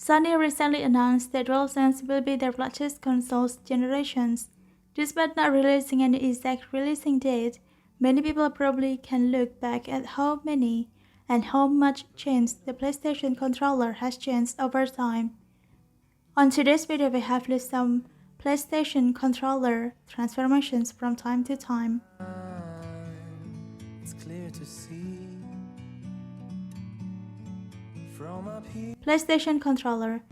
Sony recently announced that DualSense will be their latest console's generations. Despite not releasing any exact releasing date, many people probably can look back at how many and how much change the PlayStation controller has changed over time. On today's video, we have listed some PlayStation controller transformations from time to time. It's clear to see from up here. PlayStation controller.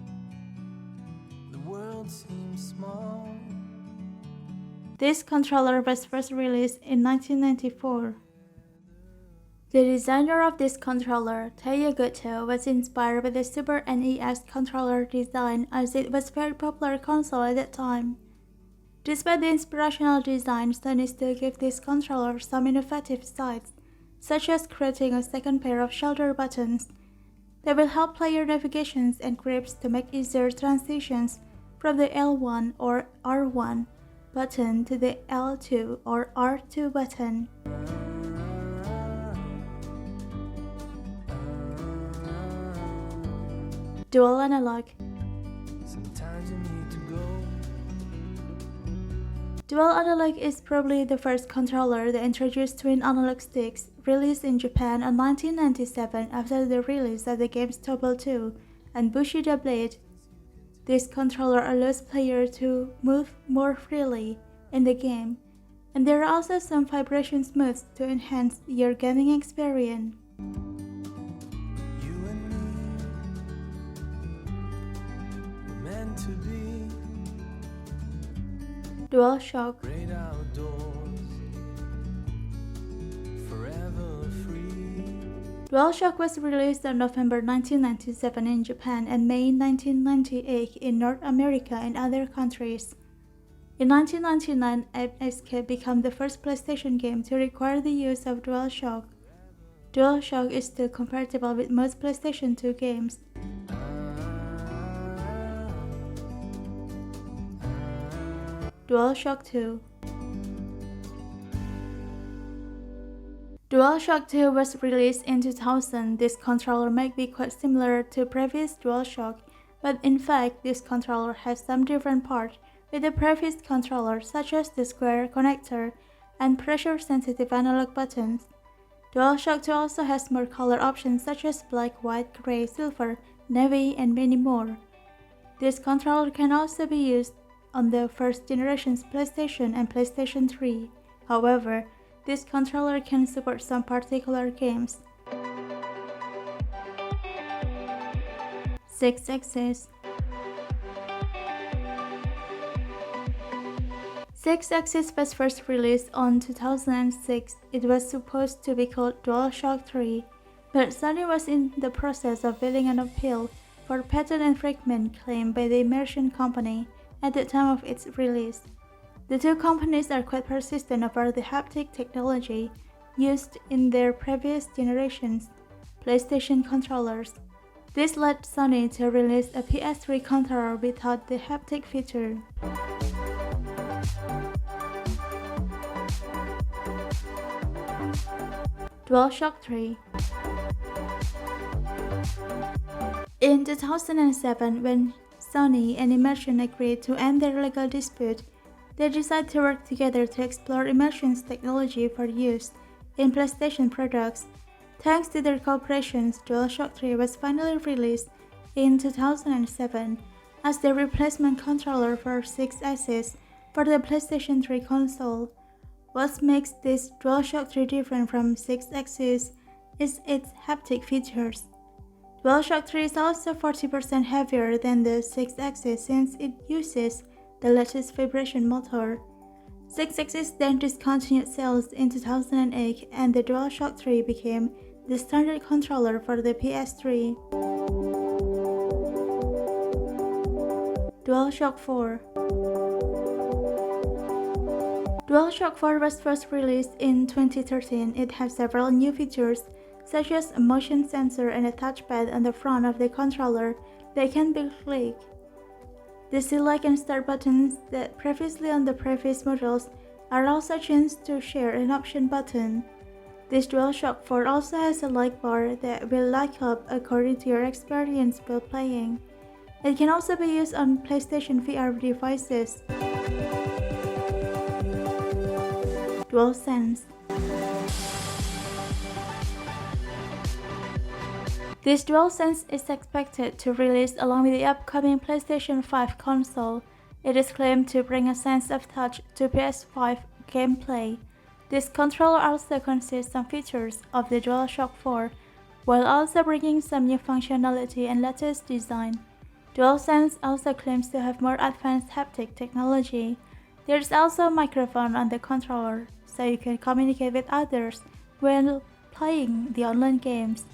The world seems small. This controller was first released in 1994. The designer of this controller, Teiyu Goto, was inspired by the Super NES controller design as it was a very popular console at that time. Despite the inspirational design, Sony still gave this controller some innovative sides, such as creating a second pair of shoulder buttons that will help player navigations and grips to make easier transitions from the L1 or R1 button to the L2 or R2 button. Dual analog. Sometimes you need to go. Dual analog is probably the first controller that introduced twin analog sticks, released in Japan in 1997 after the release of the games Tobal 2 and Bushido Blade. This controller allows players to move more freely in the game, and there are also some vibration modes to enhance your gaming experience. You and me were meant to be. DualShock. Great outdoors, forever free. DualShock was released on November 1997 in Japan and May 1998 in North America and other countries. In 1999, Escape became the first PlayStation game to require the use of DualShock. DualShock is still compatible with most PlayStation 2 games. DualShock 2. DualShock 2 was released in 2000. This controller might be quite similar to previous DualShock, but in fact this controller has some different parts with the previous controller, such as the square connector and pressure-sensitive analog buttons. DualShock 2 also has more color options such as black, white, gray, silver, navy, and many more. This controller can also be used on the first generation's PlayStation and PlayStation 3. However, this controller can support some particular games. 6-axis. 6-axis was first released on 2006. It was supposed to be called DualShock 3, but Sony was in the process of filing an appeal for patent infringement claim by the Immersion company at the time of its release. The two companies are quite persistent over the haptic technology used in their previous generations PlayStation controllers. This led Sony to release a PS3 controller without the haptic feature. DualShock 3. In 2007, when Sony and Immersion agreed to end their legal dispute, they decided to work together to explore Immersion's technology for use in PlayStation products. Thanks to their cooperation, DualShock 3 was finally released in 2007 as the replacement controller for 6-axis for the PlayStation 3 console. What makes this DualShock 3 different from 6-axis is its haptic features. DualShock 3 is also 40% heavier than the 6-axis since it uses the latest vibration motor. 6-axis then discontinued sales in 2008 and the DualShock 3 became the standard controller for the PS3. DualShock 4. DualShock 4 was first released in 2013. It has several new features, such as a motion sensor and a touchpad on the front of the controller that can be clicked. The select and start buttons that previously on the previous models are also changed to share an option button. This DualShock 4 also has a light bar that will light up according to your experience while playing. It can also be used on PlayStation VR devices. DualSense. This DualSense is expected to release along with the upcoming PlayStation 5 console. It is claimed to bring a sense of touch to PS5 gameplay. This controller also consists some features of the DualShock 4, while also bringing some new functionality and latest design. DualSense also claims to have more advanced haptic technology. There is also a microphone on the controller, so you can communicate with others when playing the online games.